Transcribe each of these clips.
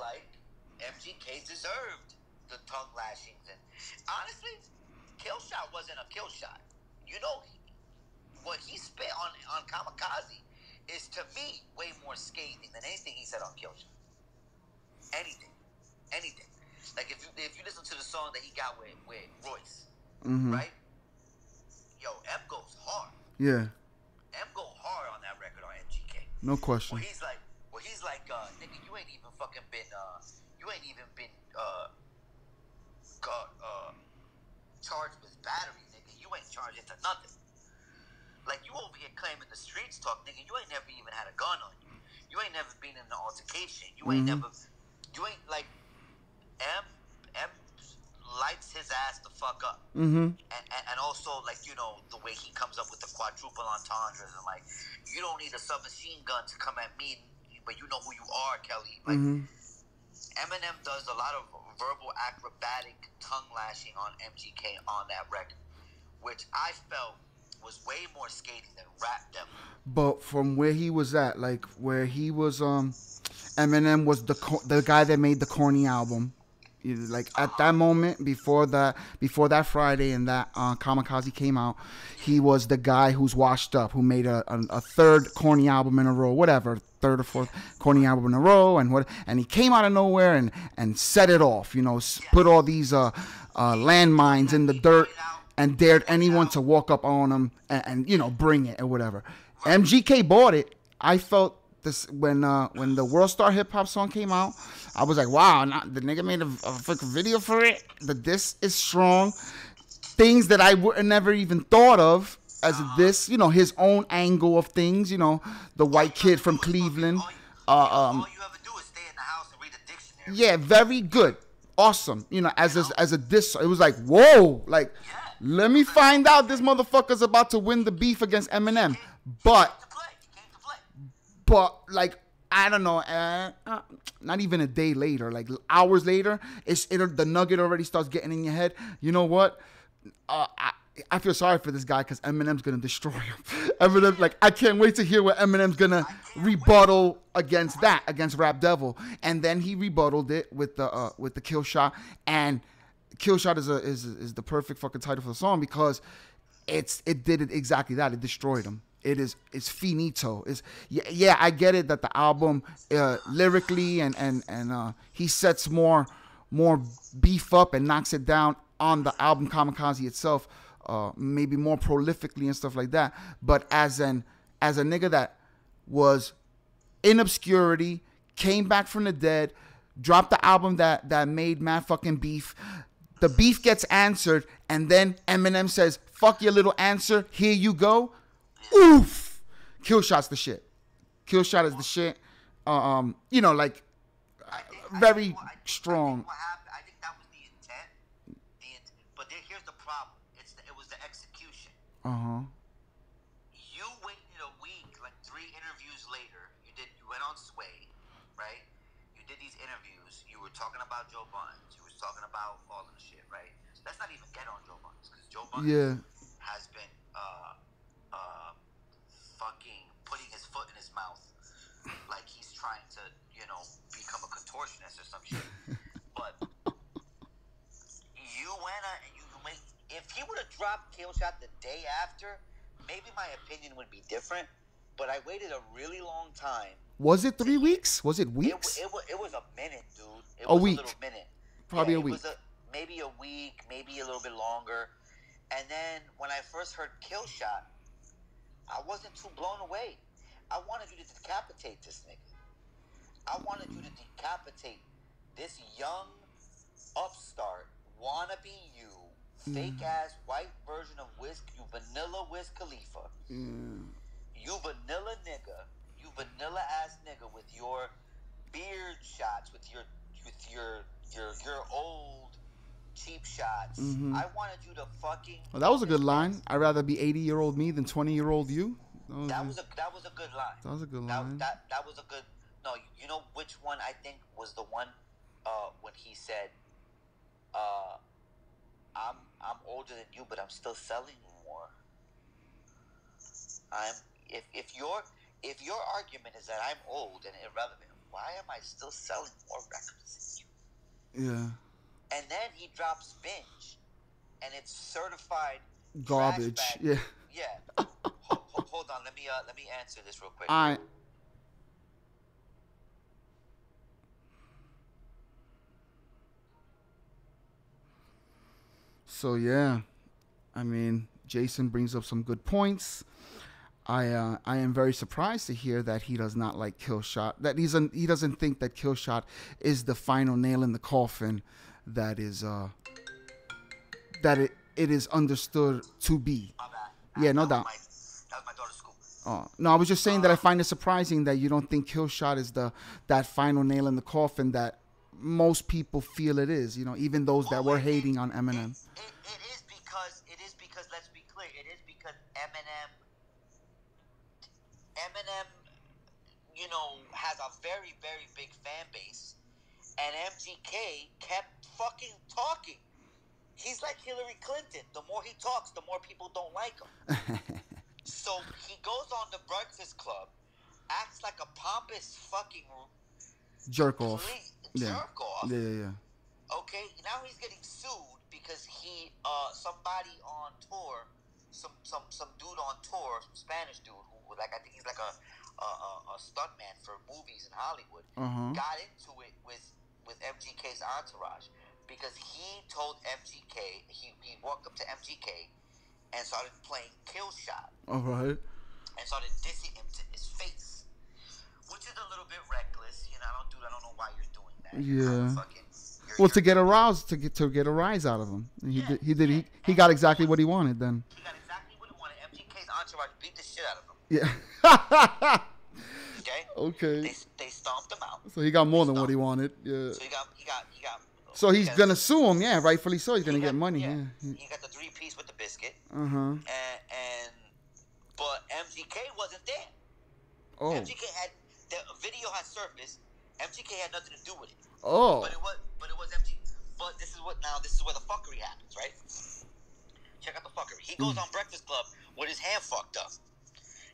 like MGK deserved the tongue lashings, and honestly, Killshot wasn't a kill shot. You know, what he spit on Kamikaze is, to me, way more scathing than anything he said on Killshot. Anything. Like if you listen to the song that he got with Royce, right? Yo, M goes hard. Yeah. M go hard on that record on MGK. No question. Where he's like, nigga, you ain't even been charged with battery, nigga. You ain't charged into nothing. Like, you over here claiming the streets talk, nigga. You ain't never even had a gun on you. You ain't never been in an altercation. You ain't like, M lights his ass the fuck up. And also, like, you know, the way he comes up with the quadruple entendres, and like, you don't need a submachine gun to come at me, but you know who you are, Kelly. Like, Eminem does a lot of verbal acrobatic tongue lashing on MGK on that record, which I felt was way more scathing than Rap Devil. But from where he was at, like where he was, Eminem was the guy that made the corny album. Like at that moment, before that Friday and that Kamikaze came out, he was the guy who's washed up, who made a third corny album in a row, whatever, third or fourth corny album in a row, and he came out of nowhere and set it off. You know, put all these landmines in the dirt and dared anyone to walk up on him and you know, bring it or whatever. MGK bought it. I felt this when the World Star Hip Hop song came out. I was like, wow, the nigga made a fucking video for it. The diss is strong. Things that I would never even thought of as a diss, you know, his own angle of things, you know, the white kid from Cleveland. All you ever do is stay in the house and read a dictionary. Yeah, very good. Awesome. You know, as a diss, it was like, whoa, like, let me find out this motherfucker's about to win the beef against Eminem. But like, I don't know, not even a day later, like hours later, the nugget already starts getting in your head. You know what? I feel sorry for this guy because Eminem's gonna destroy him. Eminem, like, I can't wait to hear what Eminem's gonna rebuttal against Rap Devil, and then he rebutted it with the Kill Shot, and Kill Shot is the perfect fucking title for the song because it did it exactly that. It destroyed him. It's finito. Yeah, I get it that the album lyrically and he sets more beef up and knocks it down on the album Kamikaze itself, maybe more prolifically and stuff like that. But as a nigga that was in obscurity, came back from the dead, dropped the album that made mad fucking beef. The beef gets answered, and then Eminem says, "Fuck your little answer. Here you go." Oof! Killshot's the shit. Killshot is the shit. You know, like, very strong. I think that was the intent. But here's the problem. It was the execution. You waited a week, like 3 interviews later. You went on Sway, right? You did these interviews. You were talking about Joe Budden. You were talking about all of the shit, right? Let's not even get on Joe Budden because Joe Budden has been fucking putting his foot in his mouth like he's trying to, you know, become a contortionist or some shit. But you went and if he would have dropped Killshot the day after, maybe my opinion would be different. But I waited a really long time. Was it 3 weeks? Was it weeks? It was a minute, dude. It was a week. little minute. Probably a week. It was maybe a week, maybe a little bit longer. And then when I first heard Killshot, I wasn't too blown away. I wanted you to decapitate this nigga. I wanted you to decapitate this young upstart, wannabe fake ass white version of you vanilla Wiz Khalifa. You vanilla nigga. You vanilla ass nigga with your beard shots, with your old cheap shots. I wanted you to fucking. Well, that was a good line. I'd rather be 80-year-old me than 20-year-old you. That was a good line. That was a good line. That was a good. No, you know which one I think was the one when he said, "I'm older than you, but I'm still selling more." If your argument is that I'm old and irrelevant, why am I still selling more records than you? Yeah. And then he drops Binge, and it's certified Garbage. trash bag. Yeah. Yeah. Hold on. Let me answer this real quick. I. So yeah, I mean, Jayson brings up some good points. I am very surprised to hear that he does not like Killshot. That he doesn't think that Killshot is the final nail in the coffin. That is that it is understood to be. My bad. Yeah, no doubt. That was my daughter's school. Oh no, I was just saying that I find it surprising that you don't think Killshot is that final nail in the coffin that most people feel it is. You know, even those that were hating on Eminem. It is because let's be clear. It is because Eminem, you know, has a very, very big fan base, and MGK kept fucking talking. He's like Hillary Clinton. The more he talks, the more people don't like him. So he goes on the Breakfast Club, acts like a pompous fucking Jerk off. Jerk off. Yeah. Okay, now he's getting sued because he somebody on tour, some dude on tour, some Spanish dude who like I think he's like a stuntman for movies in Hollywood, got into it with MGK's entourage because he told MGK he walked up to MGK and started playing Killshot. All right. And started dissing him to his face, which is a little bit reckless. You know, I don't know why you're doing that. Yeah. Well, to get a rise out of him. He got exactly what he wanted then. He got exactly what he wanted. MGK's entourage beat the shit out of him. Yeah. Okay. They stomped him out. So he got more than what he wanted. Yeah. So he got. So he's gonna sue him. Yeah, rightfully so. He's gonna get money. Yeah. He got the 3-piece with the biscuit. But MGK wasn't there. Oh. MGK had the video had surfaced. MGK had nothing to do with it. Oh. But it was MGK. But this is where the fuckery happens, right? Check out the fuckery. He goes on Breakfast Club with his hand fucked up.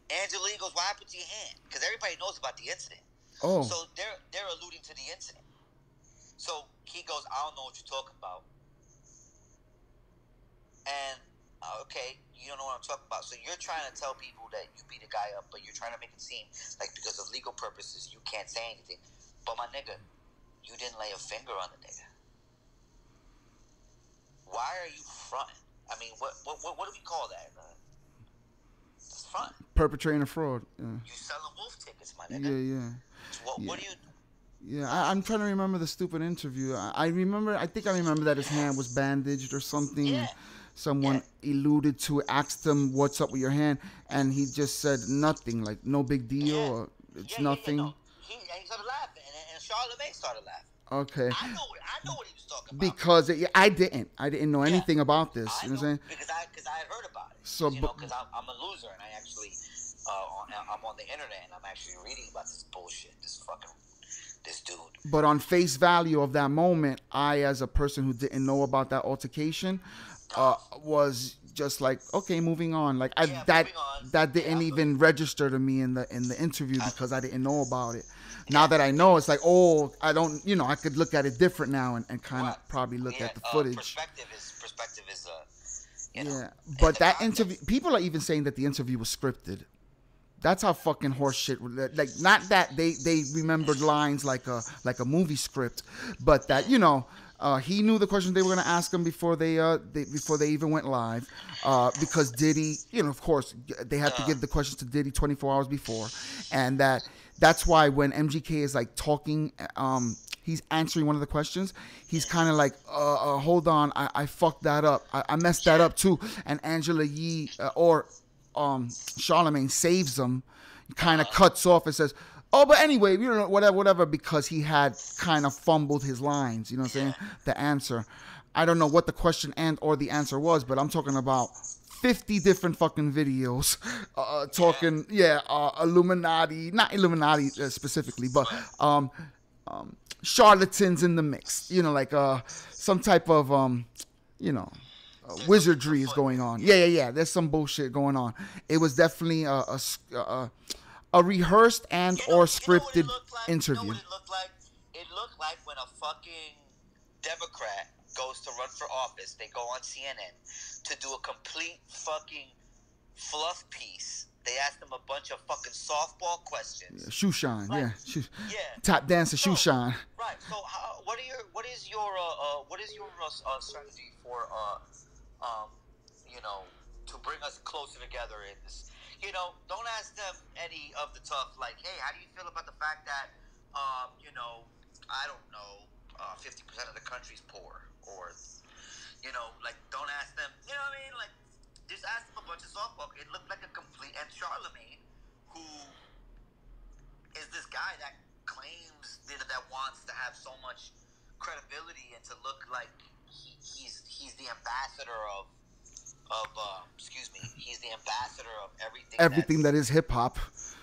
Angela Lee goes, "What happened to your hand?" Because everybody knows about the incident. Oh. So they're alluding to the incident. So he goes, "I don't know what you're talking about." And okay, you don't know what I'm talking about. So you're trying to tell people that you beat a guy up, but you're trying to make it seem like because of legal purposes you can't say anything. But my nigga, you didn't lay a finger on the nigga. Why are you fronting? I mean, what do we call that? That's front. Perpetrating a fraud. Yeah. You selling wolf tickets, my nigga. Yeah. What do you? Yeah, I'm trying to remember the stupid interview. I think I remember that his hand was bandaged or something. Yeah. Someone alluded to it, asked him, "What's up with your hand?" And he just said nothing, like no big deal, or it's nothing. No. He started laughing, and Charlamagne started laughing. Okay. I know what he was talking about. Because I didn't know anything about this. You know what I'm saying? Because I had heard about it. So, because I'm a loser, and I actually I'm on the internet, and I'm actually reading about this bullshit. This dude. But on face value of that moment, I, as a person who didn't know about that altercation, was just like, okay, moving on. Like that didn't even register to me in the interview because I didn't know about it. Now that I know, it's like, oh, I don't, I could look at it different now and kind of probably look at the footage. Perspective is yeah, but that interview, people are even saying that the interview was scripted. That's how fucking horseshit. Like, not that they remembered lines like a movie script, but that he knew the questions they were going to ask him before they even went live, because Diddy, of course, they had to give the questions to Diddy 24 hours before, and that's why when MGK is like talking, he's answering one of the questions, he's kind of like, hold on, I fucked that up, I messed that up too, and Angela Yee or Charlamagne saves him, kind of cuts off and says, oh, but anyway, whatever, because he had kind of fumbled his lines, you know what I'm saying? The answer. I don't know what the question or the answer was, but I'm talking about 50 different fucking videos talking, Illuminati, not Illuminati specifically, but charlatans in the mix, like some type of, wizardry is going on. Yeah. There's some bullshit going on. It was definitely a a rehearsed and or scripted interview. You know what it looked like? It looked like when a fucking Democrat goes to run for office, they go on CNN to do a complete fucking fluff piece. They asked them a bunch of fucking softball questions. Yeah, shoe shine, like, yeah. Tap dancer, shoe shine. Right. So, what is your strategy for you know, to bring us closer together in this? You know, don't ask them any of the tough, like, hey, how do you feel about the fact that, you know, I don't know, 50% of the country's poor, or, you know, like, don't ask them, you know what I mean? Like, just ask them a bunch of softball. It looked like a complete, and Charlamagne, who is this guy that claims that wants to have so much credibility and to look like he's the ambassador of he's the ambassador of everything that is hip hop.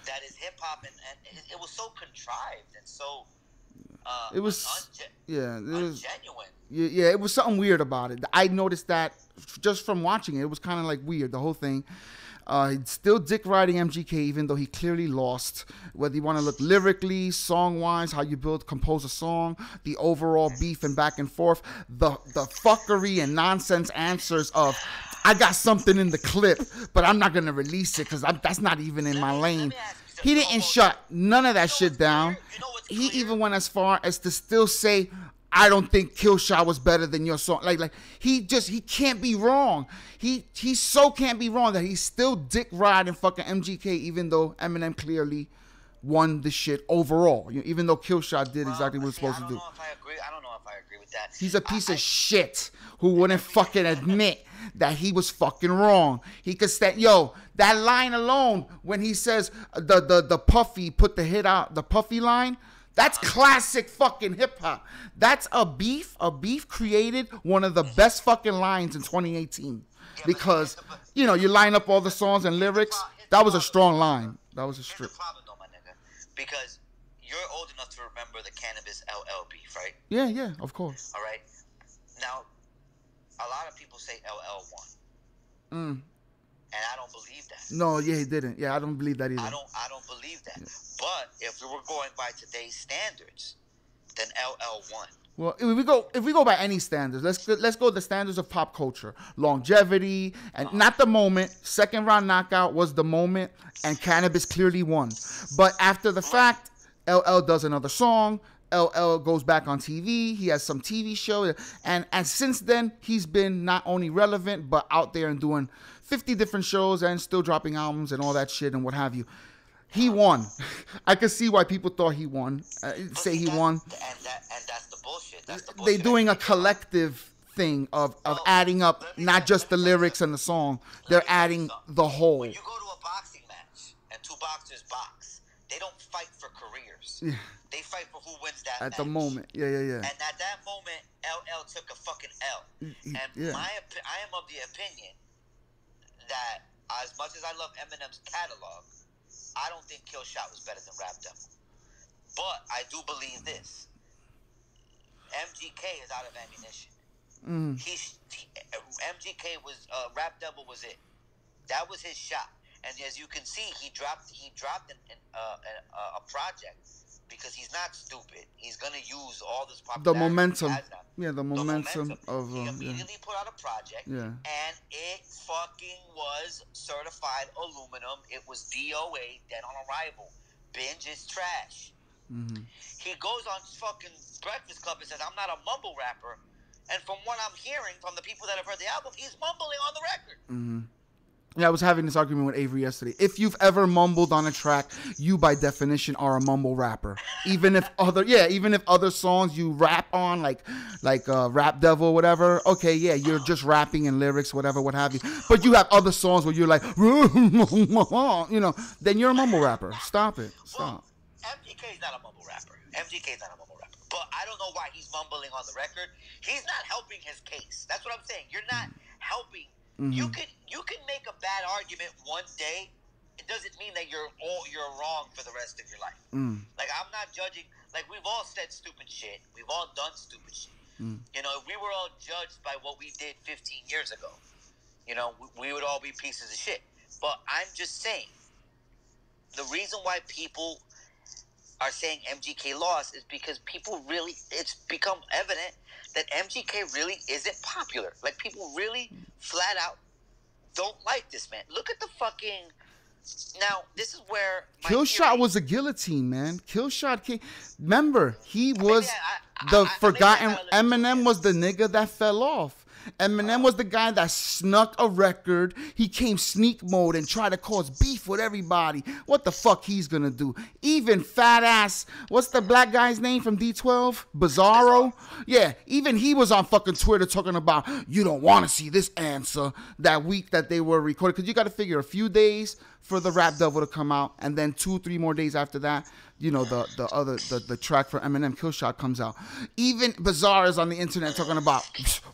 That is hip hop, and it was so contrived and so it was ungenuine. Yeah, it was something weird about it. I noticed that just from watching it. It was kind of like weird, the whole thing. Still dick riding MGK, even though he clearly lost. Whether you want to look lyrically, song wise, how you compose a song, the overall beef and back and forth, the fuckery and nonsense answers of, I got something in the clip, but I'm not gonna release it because that's not even in my lane. He didn't shut none of that shit down. He even went as far as to still say, I don't think Killshot was better than your song. Like he can't be wrong. He so can't be wrong that he's still dick riding fucking MGK, even though Eminem clearly won the shit overall. Even though Killshot did exactly what he was supposed to do. I don't know if I agree with that. He's a piece of shit who wouldn't fucking admit that he was fucking wrong. He could stand, that line alone when he says the Puffy put the hit out, the Puffy line. That's classic fucking hip hop. That's a beef. A beef created one of the best fucking lines in 2018 because you line up all the songs and lyrics. That was a strong line. That was a strip. Here's the problem, though, my nigga, because you're old enough to remember the Cannabis LL beef, right? Yeah, of course. All right. Now, a lot of people say LL won. And I don't believe that. No, yeah, he didn't. Yeah, I don't believe that either. I don't believe that. Yeah. But if we were going by today's standards, then LL won. Well, if we go by any standards, let's go the standards of pop culture, longevity, and not the moment. Second round knockout was the moment, and Cannabis clearly won. But after the fact, LL does another song. LL goes back on TV. He has some TV show, and since then he's been not only relevant but out there and doing 50 different shows and still dropping albums and all that shit and what have you. He won. I could see why people thought he won. Say he won. And that's the bullshit. They're doing a collective thing of adding up not just the lyrics and the song. They're adding the whole. When you go to a boxing match and two boxers box, they don't fight for careers. Yeah. They fight for who wins that match. At the moment. Yeah. And at that moment, LL took a fucking L. And I am of the opinion that as much as I love Eminem's catalog, I don't think Killshot was better than Rap Devil. But I do believe this. MGK is out of ammunition. MGK was Rap Devil was it. That was his shot. And as you can see, he dropped a project because he's not stupid. He's gonna use all this popularity. The momentum. Yeah, the momentum of. He immediately put out a project. Yeah. And it fucking was certified aluminum. It was DOA, dead on arrival. Binge is trash. He goes on fucking Breakfast Club and says, "I'm not a mumble rapper." And from what I'm hearing from the people that have heard the album, he's mumbling on the record. Yeah, I was having this argument with Avery yesterday. If you've ever mumbled on a track, you by definition are a mumble rapper. Even if other songs you rap on, like Rap Devil, whatever. Okay, yeah, you're just rapping and lyrics, whatever, what have you. But you have other songs where you're like, then you're a mumble rapper. Stop it. Stop. Well, MGK's not a mumble rapper. But I don't know why he's mumbling on the record. He's not helping his case. That's what I'm saying. You're not helping. You can make a bad argument one day. It doesn't mean that you're wrong for the rest of your life. Like, I'm not judging. Like, we've all said stupid shit. We've all done stupid shit. We were all judged by what we did 15 years ago. We would all be pieces of shit. But I'm just saying, the reason why people are saying MGK lost is because people really, it's become evident that MGK really isn't popular. Like, people really flat out don't like this man. Look at the fucking... Now, this is where... Killshot was a guillotine, man. Killshot came... Remember, he was the forgotten... Eminem was the nigga that fell off. Eminem was the guy that snuck a record. He came sneak mode and tried to cause beef with everybody. What the fuck he's gonna do? Even fat ass, what's the black guy's name from D12? Bizarro? Yeah, even he was on fucking Twitter talking about, you don't want to see this answer that week that they were recording. Because you got to figure a few days for the Rap Devil to come out, and then 2-3 more days after that, you know, the track for Eminem, Killshot, comes out. Even Bizarre is on the internet talking about,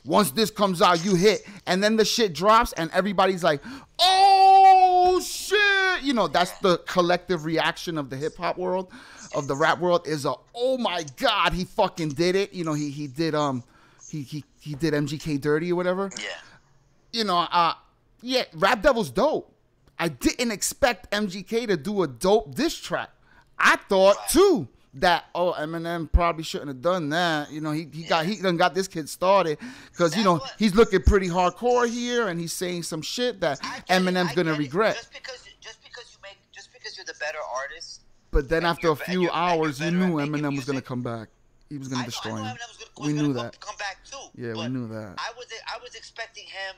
once this comes out, you hit. And then the shit drops, and everybody's like, oh, shit. You know, that's the collective reaction of the hip-hop world, of the rap world, is a, oh, my God, he fucking did it. You know, he did MGK Dirty or whatever. Yeah. You know, yeah, Rap Devil's dope. I didn't expect MGK to do a dope diss track. I thought too that Eminem probably shouldn't have done that. You know, he done got this kid started because you know he's looking pretty hardcore here and he's saying some shit that Eminem's gonna regret. Just because you're the better artist. But then after a few hours, you knew Eminem was gonna come back. He was gonna destroy him. We knew that. Come back too. Yeah, we knew that. I was expecting him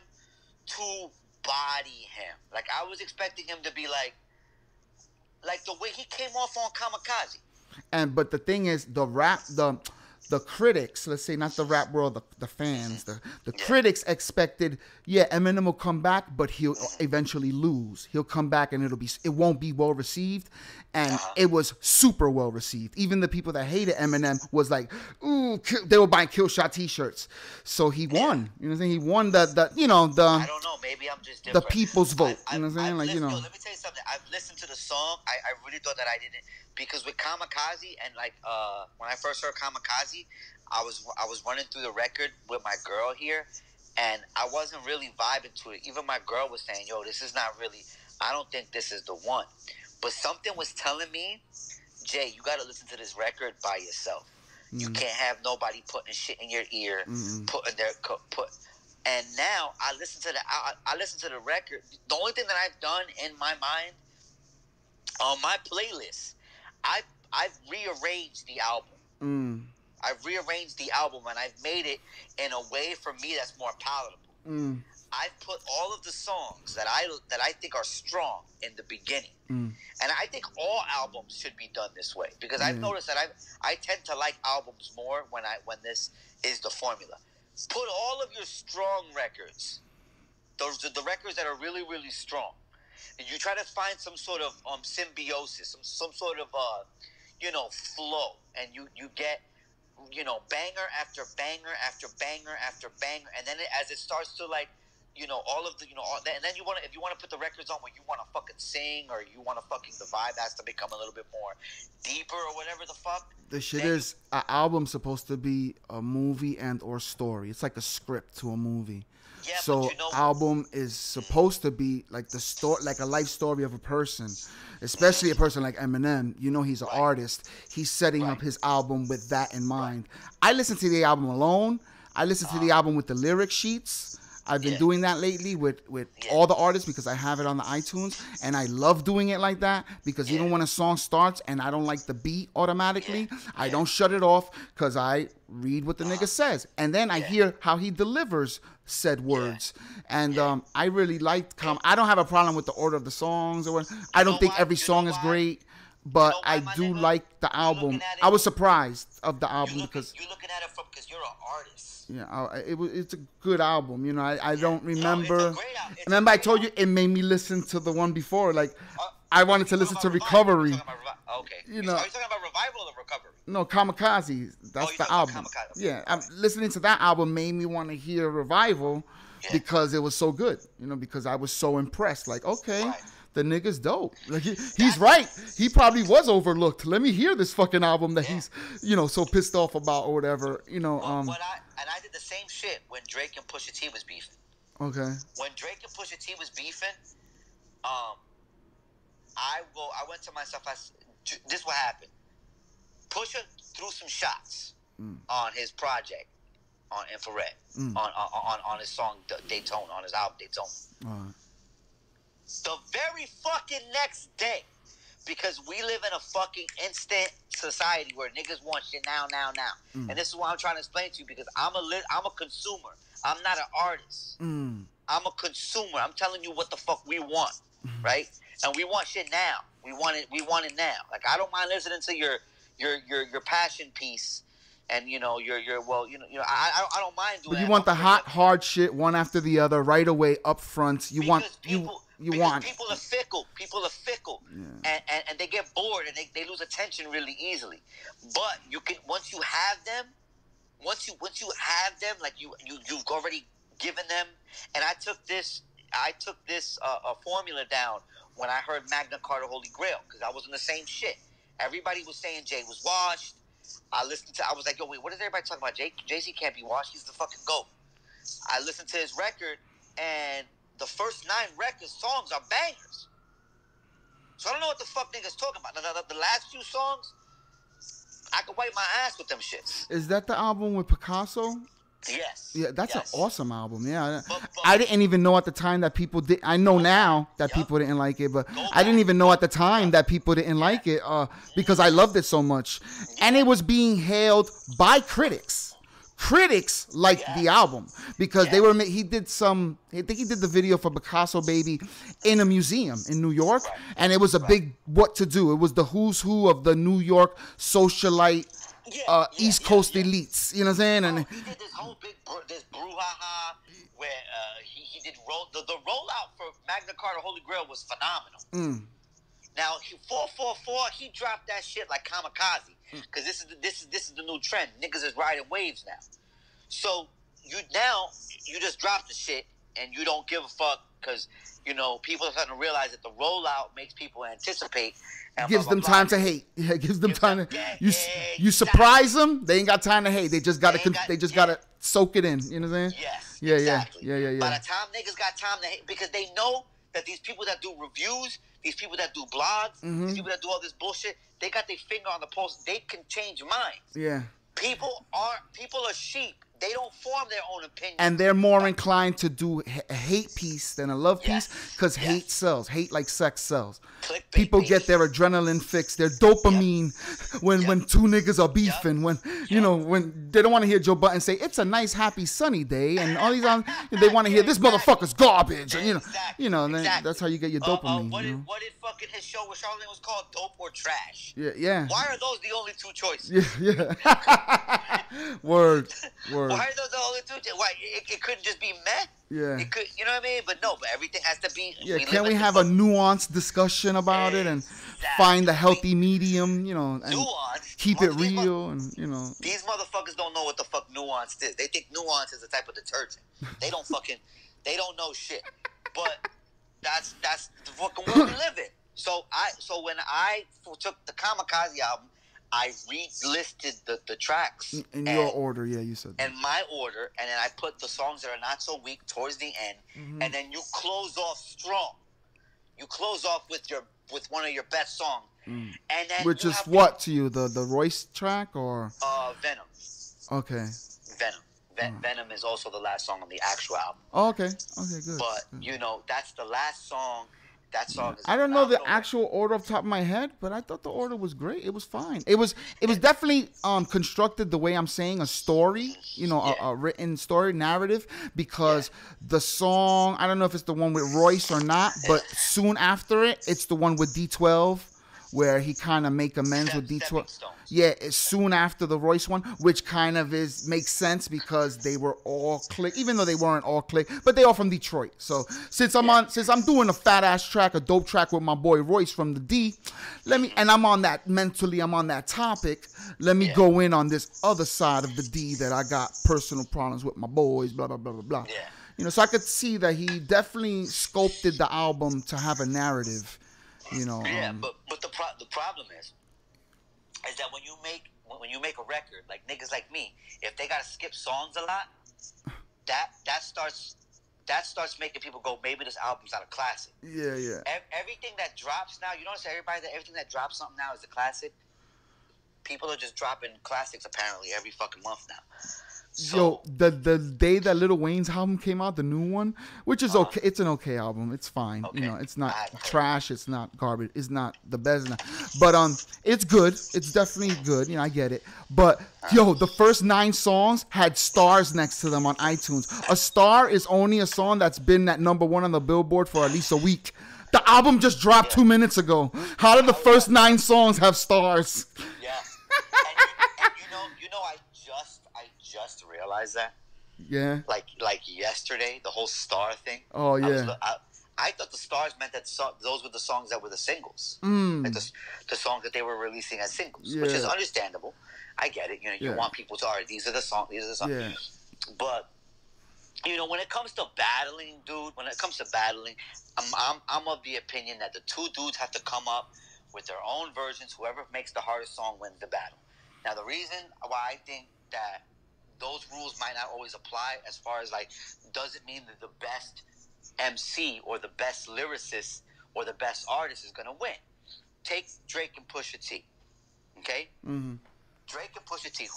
to body him. Like, I was expecting him to be like the way he came off on Kamikaze. But the thing is, the critics, let's say not the rap world, the fans, the critics expected, Eminem will come back, but he'll eventually lose. He'll come back and it won't be well received. And it was super well received. Even the people that hated Eminem was like, ooh, they were buying Killshot t-shirts. So he won. You know what I'm saying? He won the I don't know, maybe I'm just different. The people's vote. You know what I'm saying? Like, you know. Yo, let me tell you something. I've listened to the song. I really thought that I didn't, because with Kamikaze and like when I first heard Kamikaze, I was running through the record with my girl here, and I wasn't really vibing to it. Even my girl was saying, yo, this is not really, I don't think this is the one. But something was telling me, Jay, you got to listen to this record by yourself. You can't have nobody putting shit in your ear, And now I listen to the record. The only thing that I've done in my mind on my playlist, I've rearranged the album. I've rearranged the album and I've made it in a way for me that's more palatable. I've put all of the songs that I think are strong in the beginning. And I think all albums should be done this way, because I've noticed that I tend to like albums more when this is the formula. Put all of your strong records, those are the records that are really, really strong, and you try to find some sort of symbiosis, some sort of flow, and you get banger after banger after banger after banger, and then as it starts to like all of the and then if you want to put the records on where you want to fucking sing, or you want to fucking, the vibe has to become a little bit more deeper or whatever the fuck. The shit is, an album supposed to be a movie and or story. It's like a script to a movie. Yeah, so album is supposed to be like the story, like a life story of a person, especially a person like Eminem. You know, he's an artist. He's setting up his album with that in mind. I listen to the album alone. I listen to the album with the lyric sheets. I've been doing that lately with all the artists because I have it on the iTunes, and I love doing it like that because even when a song starts and I don't like the beat automatically, I don't shut it off because I read what the nigga says, and then I hear how he delivers said words. And I really liked I don't have a problem with the order of the songs or what. I don't think every song is great, but I do like the album. I was surprised of the album because you're looking at it because you're an artist. Yeah, it's a good album. You know, I don't remember. Remember, I told you it made me listen to the one before. Like, I wanted to listen to Recovery. Okay. You know, are you talking about Revival or Recovery? No, Kamikaze. That's the album. Yeah, I'm listening to that album made me want to hear Revival because it was so good. You know, because I was so impressed. Like, okay. The nigga's dope. Like he's right. He probably was overlooked. Let me hear this fucking album that he's, so pissed off about or whatever. You know. I did the same shit when Drake and Pusha-T was beefing. Okay. When Drake and Pusha-T was beefing, I went to myself. This is what happened. Pusha threw some shots on his project on Infrared on his song Daytona, on his album Daytona. The very fucking next day, because we live in a fucking instant society where niggas want shit now. And this is what I'm trying to explain to you, because I'm a consumer. I'm not an artist. I'm a consumer. I'm telling you what the fuck we want, right? And we want shit now. We want it now. Like, I don't mind listening to your passion piece, and I don't mind doing. But you want the hot, hard shit, one after the other, right away, up front. People are fickle. People are fickle, and they get bored, and they lose attention really easily. But you can, once you have them, like you've already given them. And I took this formula down when I heard Magna Carta Holy Grail, because I was in the same shit. Everybody was saying Jay was washed. I was like, yo, wait, what is everybody talking about? Jay-Z can't be washed. He's the fucking GOAT. I listened to his record, and the first 9 songs are bangers. So I don't know what the fuck niggas talking about. The last few songs, I could wipe my ass with them shits. Is that the album with Picasso? Yes. Yeah, that's an awesome album. Yeah, I didn't even know at the time that people did. I know now that people didn't like it, but I didn't even know at the time that people didn't like it because I loved it so much, and it was being hailed by critics. Critics liked the album because they were. He did some. I think he did the video for Picasso Baby in a museum in New York, and it was a big what to do. It was the who's who of the New York socialite. East Coast elites, you know what I'm saying? And he did this whole this brouhaha where he did the rollout for Magna Carta Holy Grail was phenomenal. Now 444, he dropped that shit like kamikaze, because this is the new trend. Niggas is riding waves now. So you just drop the shit and you don't give a fuck, because people are starting to realize that the rollout makes people anticipate. Gives them time to hate. Yeah, gives them time to. You surprise them. They ain't got time to hate. They just gotta soak it in. You know what I'm saying? Yes. Yeah. Exactly. Yeah. By the time niggas got time to hate, because they know that these people that do reviews, these people that do blogs, these people that do all this bullshit, they got their finger on the pulse. They can change minds. Yeah. People are sheep. They don't form their own opinion. And they're more inclined to do a hate piece than a love piece, because hate sells. Hate like sex sells. People get their adrenaline fix, their dopamine when two niggas are beefing. When when they don't want to hear Joe Budden say it's a nice, happy, sunny day, and all these they want to hear this motherfucker's garbage. And, that's how you get your dopamine. What did fucking his show with Charlamagne was called? Dope or Trash? Yeah. Why are those the only 2 choices? Yeah. Word. Why are those the only 2? Why it couldn't just be meh? Yeah. It could, you know what I mean? But no, everything has to be. Yeah. Can't we have a nuanced discussion about it and find the healthy medium? And nuance. Keep it real, and These motherfuckers don't know what the fuck nuance is. They think nuance is a type of detergent. They don't know shit. But that's the fucking world we live in. So when I took the Kamikaze album, I re-listed the tracks. In your order, you said that. In my order, and then I put the songs that are not so weak towards the end, and then you close off strong. You close off with one of your best songs. And then which is what to you, the Royce track or? Venom. Okay. Venom. Venom is also the last song on the actual album. Oh, okay. Okay, good. But, that's the last song. That song is I don't know the actual order off the top of my head, but I thought the order was great. It was fine. It was definitely constructed the way I'm saying, a story, a written story narrative, because the song, I don't know if it's the one with Royce or not, but soon after it's the one with D12, where he kind of make amends with D12. Yeah, it's soon after the Royce one, which kind of makes sense because they were all click, even though they weren't all click, but they all from Detroit. So since I'm doing a fat ass track, a dope track with my boy Royce from the D, and I'm on that topic, let me go in on this other side of the D that I got personal problems with my boys, blah blah blah blah blah. Yeah. So I could see that he definitely sculpted the album to have a narrative. But the problem is that when you make a record, like niggas like me, if they gotta skip songs a lot, that starts that starts making people go, maybe this album's not a classic. Yeah, yeah. Everything that drops now, you notice everything that drops something now is a classic. People are just dropping classics apparently every fucking month now. So, yo, the day that Lil Wayne's album came out, the new one, which is okay, it's an okay album. It's fine. Okay. You know, it's not trash. It's not garbage. It's not the best. But it's good. It's definitely good. You know, I get it. But yo, the first 9 songs had stars next to them on iTunes. A star is only a song that's been at #1 on the Billboard for at least a week. The album just dropped 2 minutes ago. How did the first 9 songs have stars? Yeah. And you know, I just realized that. Yeah. Like yesterday, the whole star thing. Oh yeah. I thought the stars meant that those were the songs that were the singles, like the songs that they were releasing as singles, which is understandable. I get it. You know, you want people to, all right, these are the songs. These are the songs. Yeah. But you know, when it comes to battling, dude, I'm of the opinion that the 2 dudes have to come up with their own versions. Whoever makes the hardest song wins the battle. Now, the reason why I think that those rules might not always apply, as far as like, doesn't mean that the best MC or the best lyricist or the best artist is going to win. Take Drake and Pusha-T. Okay? Mm-hmm. Drake and Pusha-T.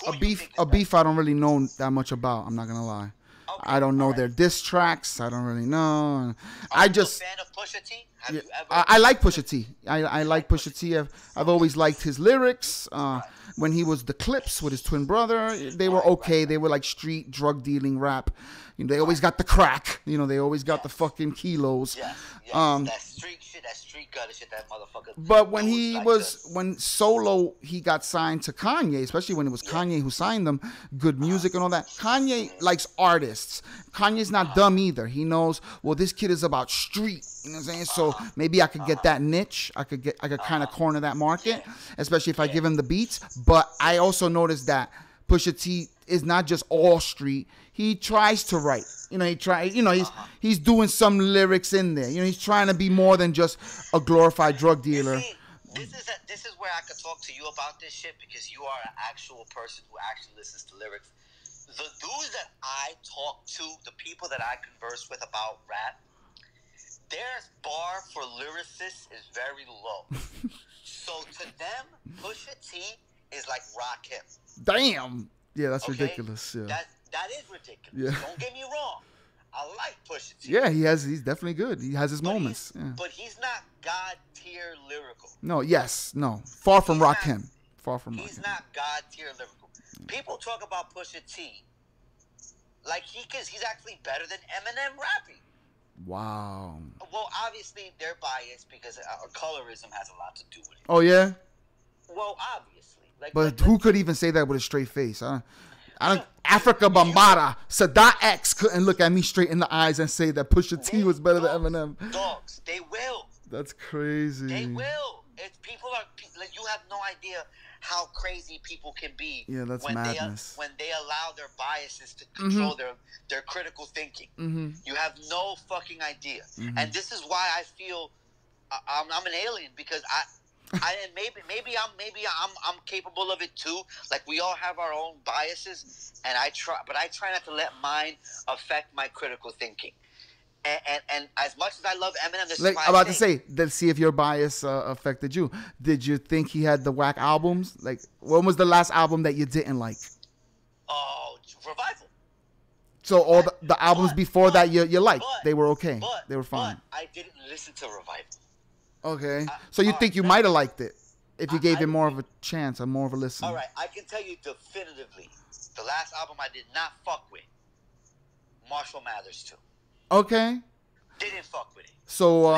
A beef I don't really know that much about. I'm not going to lie. Okay, I don't know their diss tracks. I don't really know. Are you a fan of Pusha-T? Have you ever? I like Pusha-T. I like Pusha-T. I've always liked his lyrics. When he was the Clips with his twin brother, they were okay. They were like street drug dealing rap. You know, they always got the crack. You know, they always got the fucking kilos. Yeah. That street shit, that street gutter shit, that motherfucker. But when when Solo, he got signed to Kanye, especially when it was Kanye who signed them, good music and all that. Kanye likes artists. Kanye's not dumb either. He knows, well, this kid is about street. You know what I'm saying? So maybe I could get that niche. I could kind of corner that market, especially if I give him the beats. But I also noticed that Pusha T is not just all street. He tries to write. You know, he's doing some lyrics in there. You know, he's trying to be more than just a glorified drug dealer. See, this is where I could talk to you about this shit, because you are an actual person who actually listens to lyrics. The dudes that I talk to, the people that I converse with about rap, their bar for lyricists is very low. So to them, Pusha T is like Rakim. Damn. Yeah, that's ridiculous. Yeah. That is ridiculous. Yeah. Don't get me wrong. I like Pusha T. Yeah, he's definitely good. He has his moments. But he's not God tier lyrical. No, no. Far from Rakim. Far from Rakim. He's not God tier lyrical. People talk about Pusha T like he's actually better than Eminem rapping. Wow. Well, obviously they're biased because colorism has a lot to do with it. Oh yeah. Well, obviously. But who could even say that with a straight face? Africa Bambaataa, Sadat X couldn't look at me straight in the eyes and say that Pusha T was better than Eminem. Dogs, they will. That's crazy. They will. People are like, you have no idea how crazy people can be. Yeah, that's madness. When they allow their biases to control their critical thinking. Mm-hmm. You have no fucking idea. Mm-hmm. And this is why I feel I'm an alien, because maybe I'm capable of it too. Like, we all have our own biases, and I try not to let mine affect my critical thinking. And as much as I love Eminem, this is why I'm about to say, let's see if your bias affected you. Did you think he had the whack albums? Like, when was the last album that you didn't like? Oh, Revival. So all the albums before that you liked, they were okay. They were fine. But I didn't listen to Revival. Okay. So you think you might have liked it if you gave it more of a chance or more of a listen? All right. I can tell you definitively, the last album I did not fuck with, Marshall Mathers 2. Okay. Didn't fuck with it. So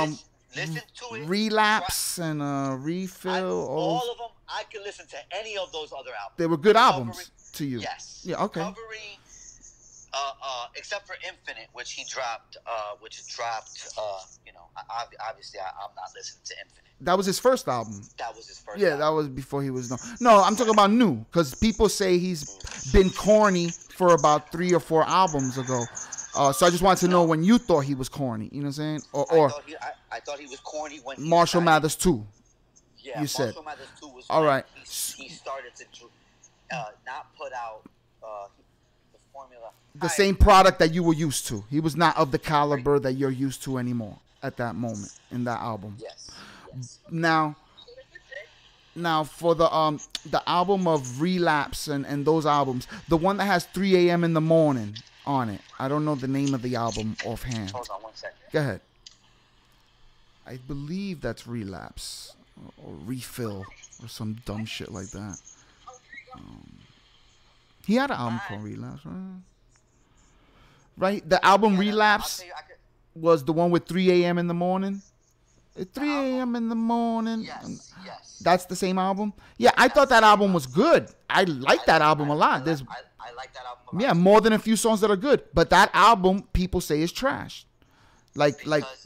listen to it. Relapse and Refill. All of them. I can listen to any of those other albums. They were good albums to you. Yes. Yeah. Okay. Recovery, except for Infinite, which dropped. You know, obviously I'm not listening to Infinite. That was his first album. That was his first. Yeah, album. that was before he was known. No, I'm talking about new, because people say he's been corny for about 3 or 4 albums ago. So I just wanted to know when you thought he was corny. You know what I'm saying? Or I thought he was corny when Marshall Mathers 2. Yeah, you said. Marshall Mathers 2 was all right. He started to not put out. formula. The same product that you were used to. He was not of the caliber that you're used to anymore at that moment in that album. Yes. Now for the album of Relapse and those albums, the one that has 3 a.m. in the morning on it. I don't know the name of the album offhand. Hold on 1 second. Go ahead. I believe that's Relapse or Refill or some dumb shit like that. He had an album called Relapse, right? Right? The album Relapse was the one with 3 a.m. in the morning. At 3 a.m. in the morning. Yes. That's the same album? Yeah, I thought that album was good. I like that album a lot. I like that album a lot. Yeah, more than a few songs that are good. But that album, people say is trash. Like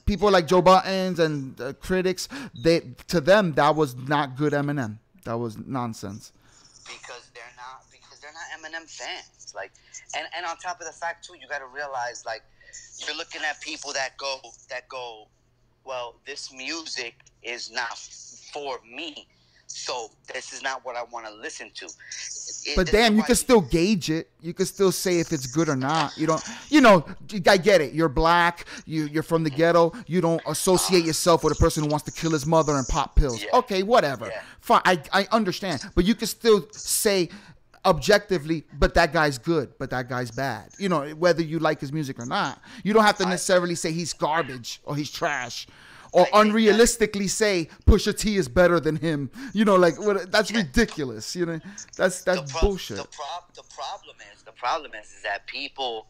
people like Joe Buttons and critics, to them that was not good Eminem. That was nonsense. Because they're not Eminem fans. Like, and on top of the fact too, you got to realize, like, you're looking at people that go, well, this music is not for me, so this is not what I want to listen to. But damn, you can still gauge it. You can still say if it's good or not. You don't, I get it. You're black. You're from the ghetto. You don't associate yourself with a person who wants to kill his mother and pop pills. Yeah. Okay, whatever. Yeah. Fine, I understand. But you can still say objectively, but that guy's good, but that guy's bad. Whether you like his music or not. You don't have to necessarily say he's garbage or he's trash. Or unrealistically say Pusha-T is better than him. That's ridiculous. That's bullshit. The problem is that people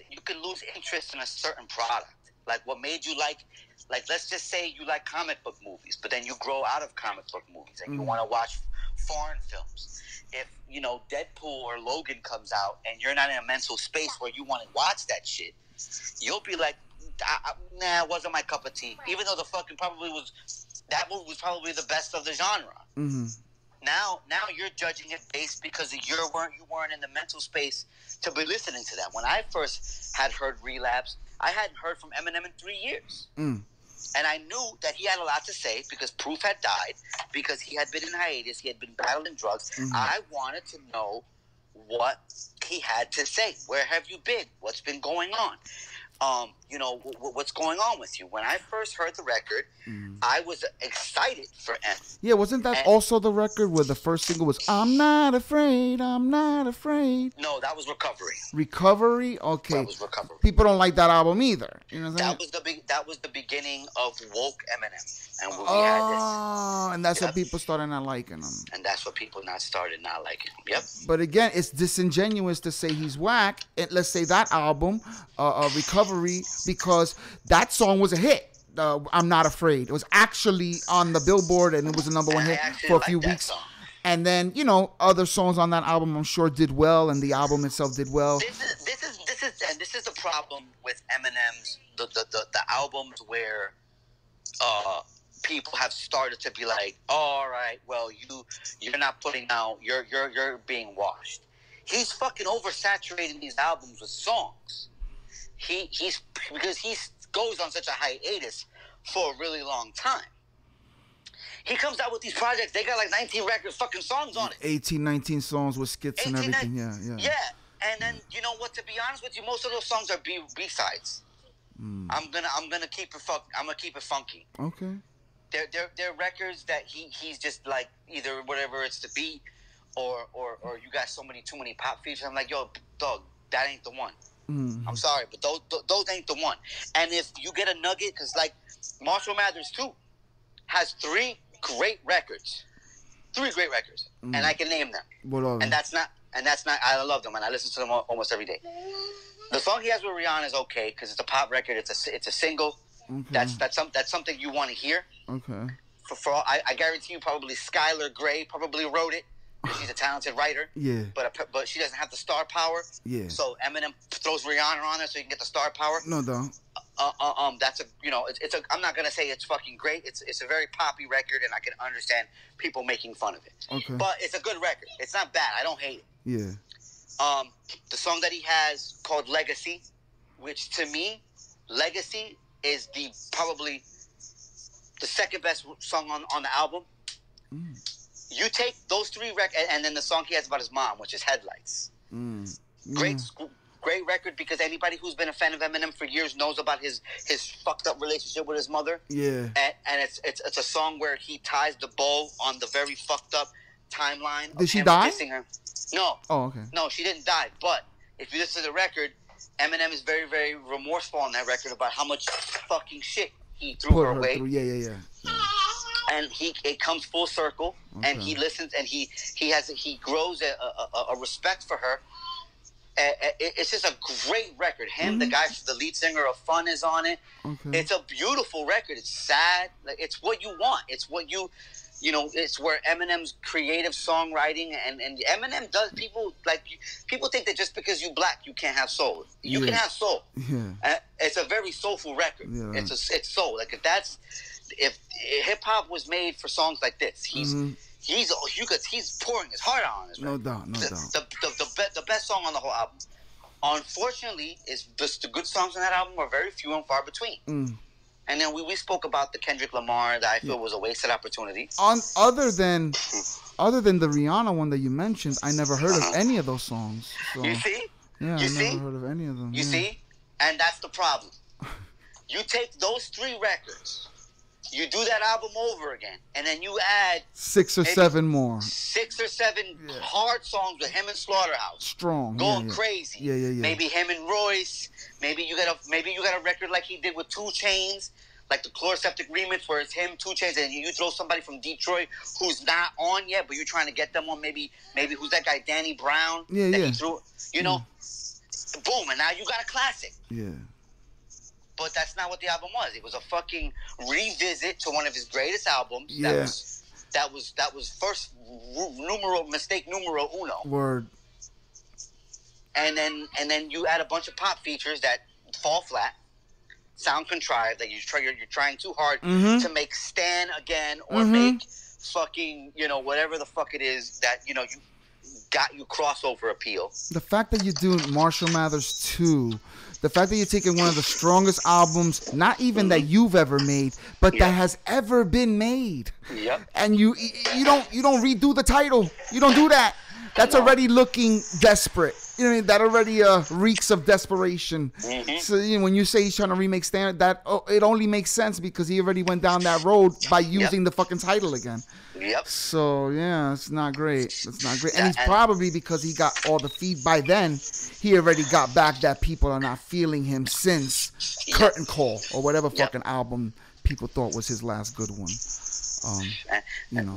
you can lose interest in a certain product. Like what made you like let's just say you like comic book movies, but then you grow out of comic book movies and you want to watch foreign films. If, Deadpool or Logan comes out and you're not in a mental space where you want to watch that shit, you'll be like, nah, it wasn't my cup of tea. Even though that movie was probably the best of the genre. Mm-hmm. Now you're judging it based because you weren't in the mental space to be listening to that. When I first had heard Relapse, I hadn't heard from Eminem in 3 years. Mm. And I knew that he had a lot to say because Proof had died, because he had been in hiatus, he had been battling drugs. Mm-hmm. I wanted to know what he had to say. Where have you been? What's been going on? What's going on with you? When I first heard the record, I was excited for M. Yeah, wasn't that also the record where the first single was I'm Not Afraid, I'm Not Afraid? No, that was Recovery. Recovery? Okay. That was Recovery. People don't like that album either. You know what I'm saying? That was the beginning of woke Eminem. And we had this. And that's what people started not liking him. And that's what people started not liking him. Yep. But again, it's disingenuous to say he's whack. And let's say that album, Recovery, because that song was a hit. I'm Not Afraid. It was actually on the Billboard and it was a number one hit for a few weeks. Song. And then, other songs on that album I'm sure did well, and the album itself did well. This is the problem with Eminem's the albums where people have started to be like, oh, all right, well, you're not putting out, you're being washed. He's fucking oversaturating these albums with songs. He's because he goes on such a hiatus for a really long time. He comes out with these projects, they got like 19 records, fucking songs on it. 18, 19 songs with skits and everything, yeah. And then, you know what, to be honest with you, most of those songs are B-sides. I'm gonna keep it funky. Okay. They're records that he's just like, either whatever it's the beat or you got too many pop features. I'm like, yo, dog, that ain't the one. I'm sorry, but those ain't the one. And if you get a nugget, because like Marshall Mathers too has 3 great records, and I can name them. What are they? And that's not. I love them, and I listen to them almost every day. The song he has with Rihanna is okay because it's a pop record. It's a single. Okay. That's something you want to hear. Okay. I guarantee you, probably Skylar Grey probably wrote it. She's a talented writer. Yeah. But she doesn't have the star power. Yeah. So Eminem throws Rihanna on there so you can get the star power. No, don't. That's I'm not gonna say it's fucking great. It's a very poppy record, and I can understand people making fun of it. Okay. But it's a good record. It's not bad. I don't hate it. Yeah. The song that he has called Legacy, which to me, Legacy is probably the second best song on the album. You take those 3 records, and then the song he has about his mom, which is Headlights. Great record, because anybody who's been a fan of Eminem for years knows about his fucked up relationship with his mother. Yeah. And it's a song where he ties the bow on the very fucked up timeline. Did she die? Her. No. Oh, okay. No, she didn't die. But if you listen to the record, Eminem is very, very remorseful on that record about how much fucking shit he threw her away. Yeah. And it comes full circle, and he listens, and he grows a respect for her. It's just a great record. Him, the guy, the lead singer of Fun, is on it. Okay. It's a beautiful record. It's sad. It's what you want. It's what you know. It's where Eminem's creative songwriting and Eminem does. People think that just because you black, you can't have soul. You can have soul. Yeah. It's a very soulful record. Yeah. It's soul. Like if hip hop was made for songs like this, he's pouring his heart out on this. No doubt. The best song on the whole album. Unfortunately, is just the good songs on that album are very few and far between. And then we spoke about the Kendrick Lamar that I feel was a wasted opportunity. Other than the Rihanna one that you mentioned, I never heard of any of those songs. So, you see? Yeah, I never heard of any of them. You see? And that's the problem. You take those 3 records. You do that album over again, and then you add 6 or 7 more. 6 or 7 hard songs with him and Slaughterhouse. Strong. Going crazy. Yeah. Maybe him and Royce. Maybe you got a record like he did with 2 Chainz, like the Chloroseptic remix, where it's him, 2 Chainz, and you throw somebody from Detroit who's not on yet, but you're trying to get them on. Maybe who's that guy, Danny Brown? He threw, boom, and now you got a classic. Yeah. But that's not what the album was. It was a fucking revisit to one of his greatest albums. Yeah. That was first mistake numero uno. Word. And then you add a bunch of pop features that fall flat, sound contrived, that you're trying too hard to make Stan again, or make fucking, whatever the fuck it is that, you got you crossover appeal. The fact that you do Marshall Mathers 2, the fact that you're taking one of the strongest albums, not even that you've ever made, but that has ever been made. Yep. And you don't redo the title. You don't do that. That's already looking desperate. You know what I mean? That already reeks of desperation. So when you say he's trying to remake Stan, it only makes sense because he already went down that road by using the fucking title again. Yep. So yeah, it's not great. It's not great, and it's probably because he got all the feed by then. He already got back that people are not feeling him since Curtain Call or whatever fucking album people thought was his last good one.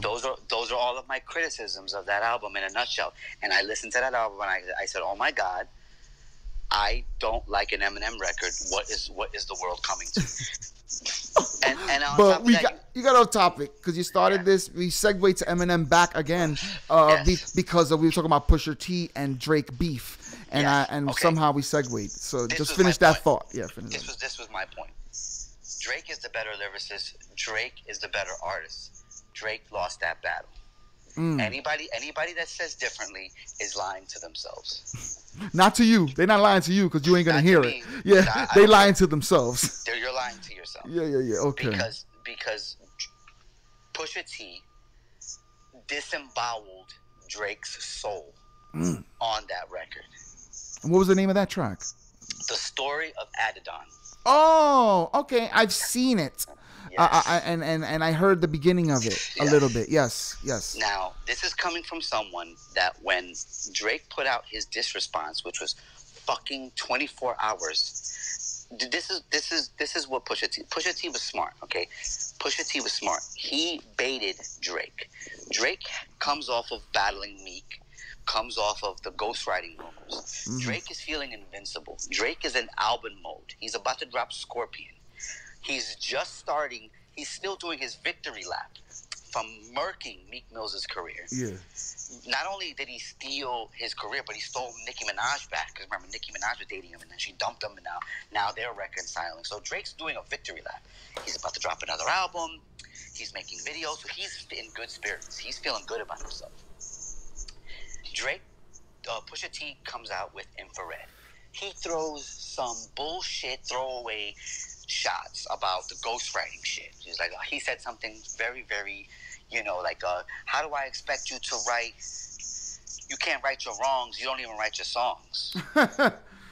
Those are all of my criticisms of that album in a nutshell. And I listened to that album and I said, oh my God, I don't like an Eminem record. What is the world coming to? and on but you got off topic because you started this. We segued to Eminem back again because we were talking about Pusha-T and Drake beef, and somehow we segued. So just finish that thought. Yeah, finish. This was my point. Drake is the better lyricist. Drake is the better artist. Drake lost that battle. Anybody that says differently is lying to themselves. Not to you. They're not lying to you because you ain't gonna hear it. Yeah, they lying to themselves. You're lying to yourself. Yeah. Okay. Because Pusha T disemboweled Drake's soul on that record. And what was the name of that track? The Story of Adidon. Oh, okay. I've seen it. Yes. And I heard the beginning of it a little bit. Yes. Now, this is coming from someone that when Drake put out his diss response, which was fucking 24 hours. This is what Pusha T was smart, okay? Pusha T was smart. He baited Drake. Drake comes off of battling Meek, comes off of the ghostwriting rumors. Drake is feeling invincible. Drake is in album mode. He's about to drop Scorpion. He's just starting. He's still doing his victory lap from murking Meek Mill's career. Yeah. Not only did he steal his career, but he stole Nicki Minaj back. Because remember, Nicki Minaj was dating him, and then she dumped him, and now they're reconciling. So Drake's doing a victory lap. He's about to drop another album. He's making videos. So he's in good spirits. He's feeling good about himself. Pusha T comes out with Infrared. He throws some bullshit throwaway shots about the ghostwriting shit. He's like, he said something very, very, how do I expect you to write, you can't write your wrongs. You don't even write your songs.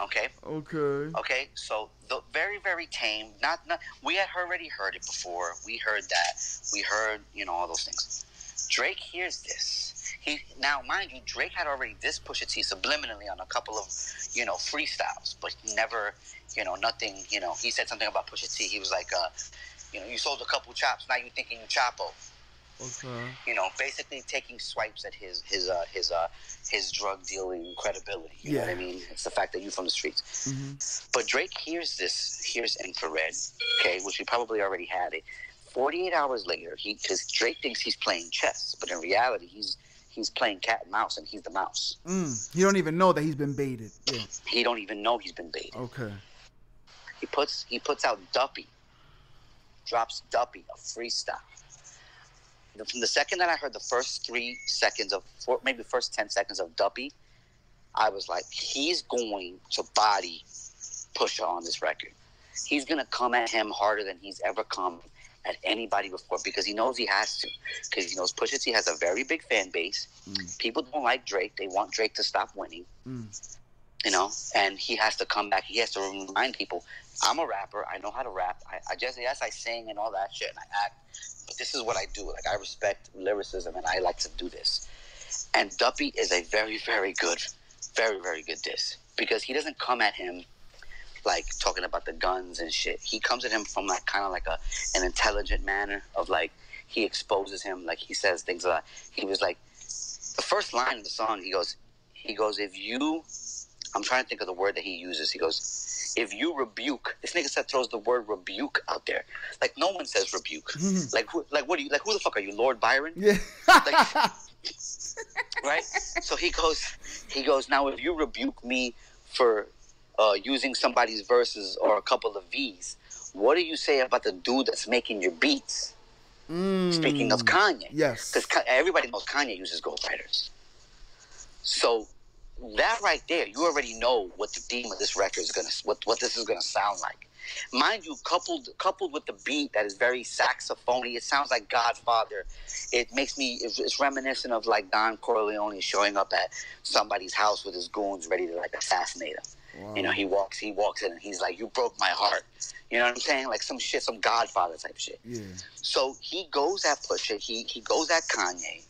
Okay. Okay. So the very, very tame. Not. We had already heard it before. We heard that. We heard, all those things. Drake hears this. Now, mind you, Drake had already dissed Pusha-T subliminally on a couple of, freestyles, but never, nothing. He said something about Pusha-T. He was like, you sold a couple chops. Now you thinking you Chapo. Okay. Basically taking swipes at his drug dealing credibility. You know what I mean? It's the fact that you're from the streets. Mm-hmm. But Drake hears Infrared, okay, which he probably already had it. 48 hours later, because Drake thinks he's playing chess, but in reality, he's playing cat and mouse, and he's the mouse. He don't even know that he's been baited. Yeah. He don't even know he's been baited. Okay. He puts out Duppy. Drops Duppy, a freestyle. From the second that I heard the first 10 seconds of Duppy, I was like, he's going to body Pusha on this record. He's going to come at him harder than he's ever come at anybody before, because he knows he has to. Because he knows Pusha T has a very big fan base. People don't like Drake. They want Drake to stop winning. And he has to come back. He has to remind people, I'm a rapper. I know how to rap. I sing and all that shit, and I act. But this is what I do. Like, I respect lyricism, and I like to do this. And Duppy is a very, very good diss, because he doesn't come at him like talking about the guns and shit. He comes at him from like kind of like an intelligent manner of like, he exposes him. Like, he says things like, he was like, the first line of the song, he goes, if you, I'm trying to think of the word that he uses. He goes, if you rebuke, this nigga throws the word rebuke out there. Like, no one says rebuke. Like who the fuck are you, Lord Byron? Yeah. Like, right? So he goes, now if you rebuke me for using somebody's verses or a couple of V's, what do you say about the dude that's making your beats? Speaking of Kanye. Yes. Because everybody knows Kanye uses ghostwriters. So that right there, you already know what the theme of this record is what this is gonna sound like. Mind you, coupled with the beat that is very saxophony, it sounds like Godfather. It's reminiscent of like Don Corleone showing up at somebody's house with his goons ready to like assassinate him. Wow. He walks in and he's like, you broke my heart. You know what I'm saying? Like some Godfather type shit. Yeah. So he goes at Pusha, he goes at Kanye.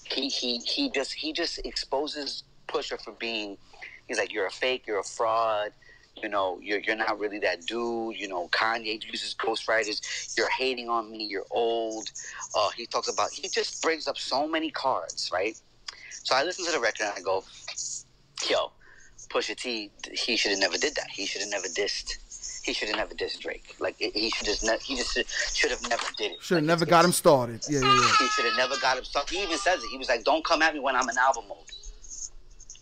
He just exposes Pusha for being, he's like, you're a fake, you're a fraud, you're not really that dude, Kanye uses ghostwriters, you're hating on me, you're old. He just brings up so many cards, right? So I listen to the record and I go, yo, Pusha T, he should have never did that. He should have never dissed Drake. Like, he should have never did it. Should have never got him started. Yeah. He should have never got him started. He even says it. He was like, don't come at me when I'm in album mode.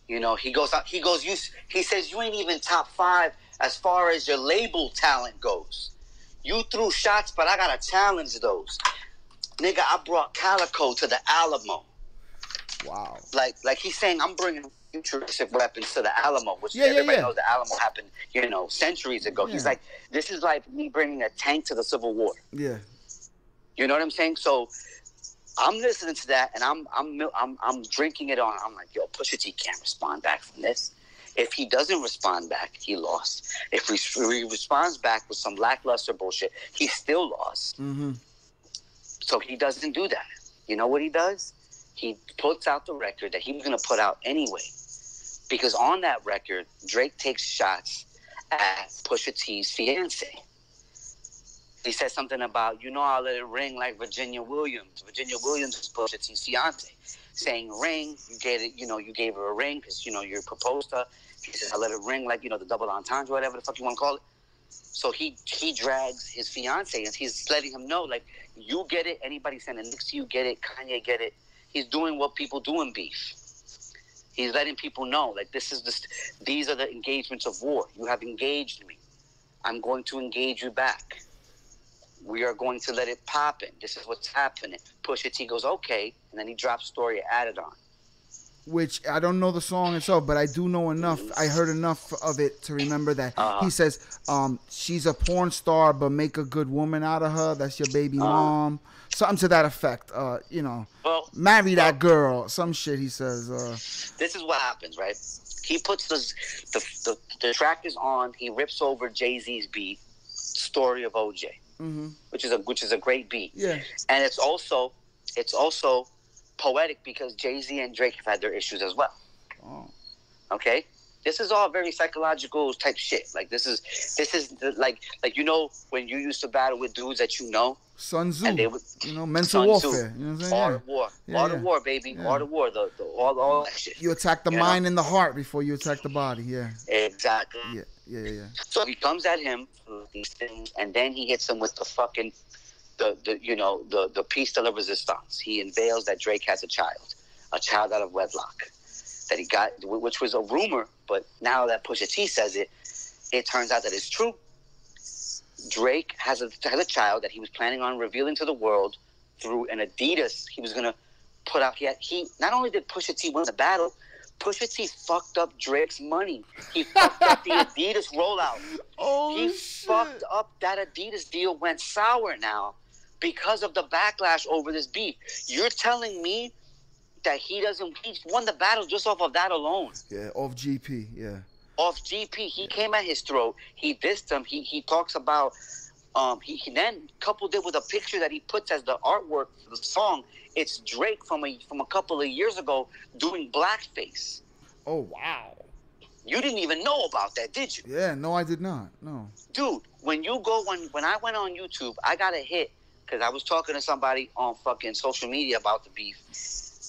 He says, you ain't even top 5 as far as your label talent goes. You threw shots, but I gotta challenge those. Nigga, I brought Calico to the Alamo. Wow. Like he's saying, I'm bringing futuristic weapons to the Alamo, which everybody knows the Alamo happened, centuries ago. Yeah. He's like, this is like me bringing a tank to the Civil War. Yeah. You know what I'm saying? So I'm listening to that, and I'm drinking it on. I'm like, yo, Pusha T can't respond back from this. If he doesn't respond back, he lost. If he responds back with some lackluster bullshit, he still lost. Mm-hmm. So he doesn't do that. You know what he does? He puts out the record that he was going to put out anyway. Because on that record, Drake takes shots at Pusha T's fiance. He said something about, I'll let it ring like Virginia Williams. Virginia Williams is Pusha T's fiance. Saying ring, you get it, you gave her a ring because, you proposed to her. He says, I'll let it ring like, the double entendre, whatever the fuck you want to call it. So he drags his fiance and he's letting him know, like, you get it, anybody standing next to you get it, Kanye get it. He's doing what people do in beef. He's letting people know, like, these are the engagements of war. You have engaged me. I'm going to engage you back. We are going to let it pop in. This is what's happening. Pusha T goes, okay, and then he drops Story added on. which I don't know the song itself, but I do know enough. I heard enough of it to remember that he says, she's a porn star, but make a good woman out of her. That's your baby mom. Something to that effect. You know, marry that girl. Some shit he says. This is what happens, right? He puts the track is on. He rips over Jay-Z's beat, "Story of OJ," which is a great beat. Yeah, and it's also poetic because Jay-Z and Drake have had their issues as well. Okay, this is all very psychological type shit. Like this is like you know when you used to battle with dudes that you know. Sun Tzu, and they would, mental warfare. You know what I'm saying? Art of war, art of war, baby, art of war. All that shit. You attack the mind and the heart before you attack the body. Yeah. Exactly. Yeah. So he comes at him with these things, and then he hits him with the fucking the piece de la resistance. He unveils that Drake has a child out of wedlock that he got, which was a rumor, but now that Pusha-T says it, it turns out that it's true. Drake has a child that he was planning on revealing to the world through an Adidas. He was gonna put out. He not only did Pusha-T win the battle, Pusha-T fucked up Drake's money. He fucked up the Adidas rollout. Fucked up that Adidas deal. Went sour now because of the backlash over this beef. You're telling me that he won the battle just off of that alone? Yeah, off GP. Yeah. Off GP, he came at his throat. He dissed him. He talks about. He then coupled it with a picture that he puts as the artwork for the song. It's Drake from a couple of years ago doing blackface. Oh wow! You didn't even know about that, did you? Yeah, no, I did not. No, dude. When I went on YouTube, I got a hit because I was talking to somebody on fucking social media about the beef.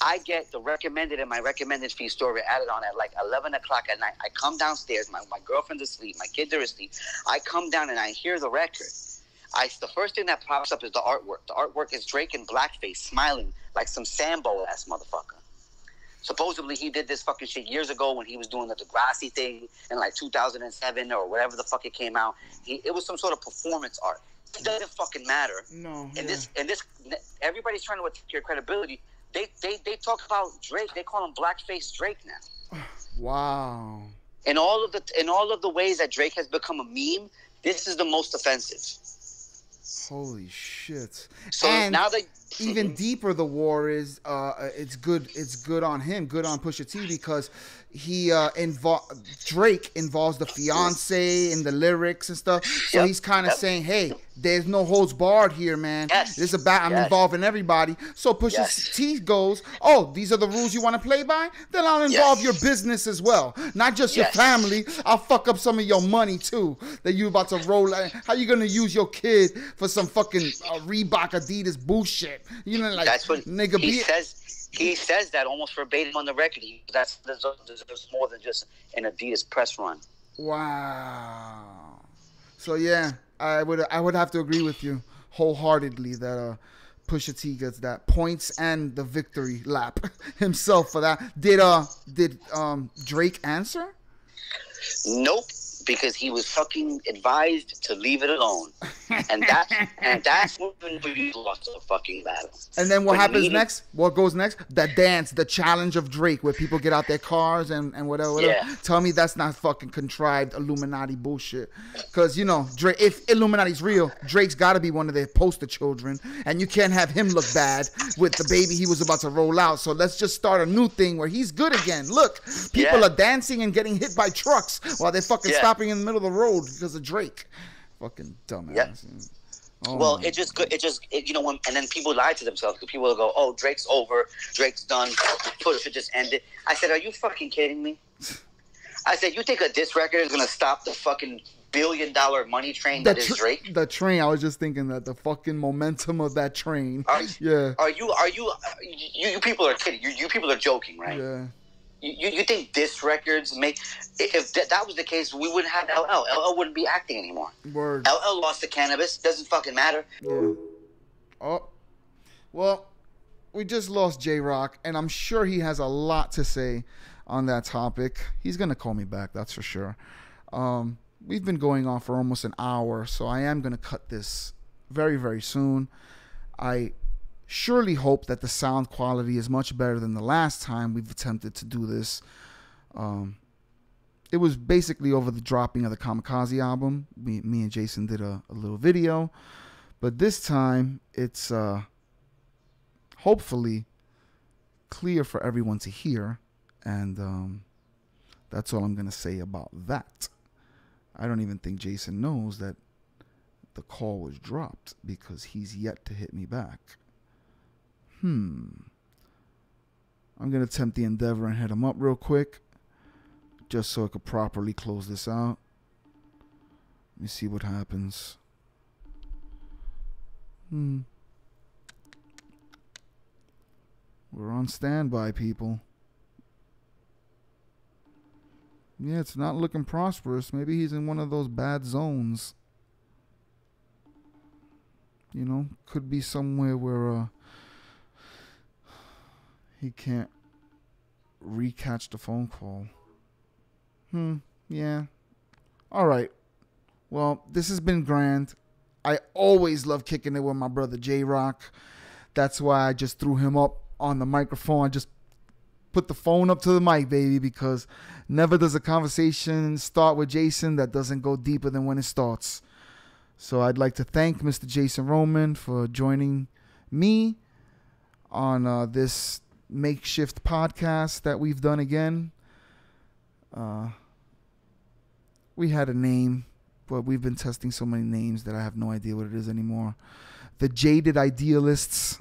I get the recommended and my recommended feed story added on at like 11 o'clock at night. I come downstairs. My girlfriend's asleep. My kids are asleep. I come down and I hear the record. The first thing that pops up is the artwork. The artwork is Drake in blackface, smiling like some Sambo-ass motherfucker. Supposedly he did this fucking shit years ago when he was doing the Degrassi thing in like 2007 or whatever the fuck it came out. It was some sort of performance art. It doesn't fucking matter. No. And this everybody's trying to attack your credibility. They talk about Drake. They call him Blackface Drake now. Wow. In all of the ways that Drake has become a meme, this is the most offensive. Holy shit. So and now that even deeper the war is, it's good on him, good on Pusha T, because Drake involves the fiance in the lyrics and stuff. So he's kind of saying, hey, there's no holds barred here, man. Yes. This is about, I'm involving everybody. So Pusha T goes, oh, these are the rules you want to play by? Then I'll involve your business as well. Not just your family. I'll fuck up some of your money too that you about to roll. How you going to use your kid for some fucking Reebok Adidas bullshit? You know, like, that's what nigga, he says that almost verbatim on the record. There's more than just an Adidas press run. Wow. So yeah, I would have to agree with you wholeheartedly that Pusha T gets that points and the victory lap himself for that. Did Drake answer? Nope. Because he was fucking advised to leave it alone, and that's when we lost the fucking battle. And then what happens next? What goes next? The dance, the challenge of Drake, where people get out their cars and whatever. Yeah. Tell me that's not fucking contrived Illuminati bullshit. Because Drake, if Illuminati's real, Drake's got to be one of their poster children, and you can't have him look bad with the baby he was about to roll out. So let's just start a new thing where he's good again. Look, people are dancing and getting hit by trucks while they're fucking stopping in the middle of the road because of Drake. Fucking dumbass. Yeah. Oh, well, and then people lie to themselves. People will go, "Oh, Drake's over. Drake's done. Pusha just ended." I said, "Are you fucking kidding me?" I said, "You think a diss record is gonna stop the fucking billion-dollar money train that is Drake?" The train. I was just thinking that the fucking momentum of that train. Are you people are kidding? You people are joking, right? Yeah. You think diss records make... If that was the case, we wouldn't have LL. LL wouldn't be acting anymore. Word. LL lost to cannabis. Doesn't fucking matter. Yeah. Oh. Well, we just lost J-Rock, and I'm sure he has a lot to say on that topic. He's going to call me back, that's for sure. We've been going on for almost an hour, so I am going to cut this very, very soon. I surely hope that the sound quality is much better than the last time we've attempted to do this. It was basically over the dropping of the Kamikaze album. Me and Jayson did a little video. But this time, it's hopefully clear for everyone to hear. And that's all I'm going to say about that. I don't even think Jayson knows that the call was dropped because he's yet to hit me back. I'm going to attempt the endeavor and hit him up real quick, just so I could properly close this out. Let me see what happens. We're on standby, people. Yeah, it's not looking prosperous. Maybe he's in one of those bad zones. You know, could be somewhere where he can't recatch the phone call. Yeah. All right. Well, this has been grand. I always love kicking it with my brother J-Rock. That's why I just threw him up on the microphone. I just put the phone up to the mic, baby, because never does a conversation start with Jayson that doesn't go deeper than when it starts. So I'd like to thank Mr. Jayson Roman for joining me on this makeshift podcast that we've done again. We had a name, but we've been testing so many names that I have no idea what it is anymore. The Jaded Idealists.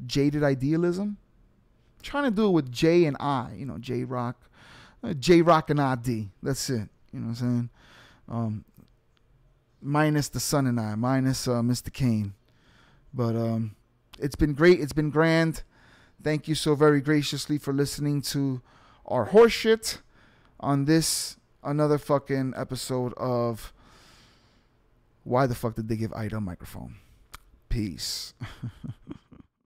Jaded Idealism? I'm trying to do it with J and I. You know, J-Rock. J-Rock and ID. That's it. You know what I'm saying? Minus the son and I. Minus Mr. Kane. But it's been great. It's been grand. Thank you so very graciously for listening to our horseshit on this another fucking episode of Why the Fuck Did They Give Ida a Microphone? Peace.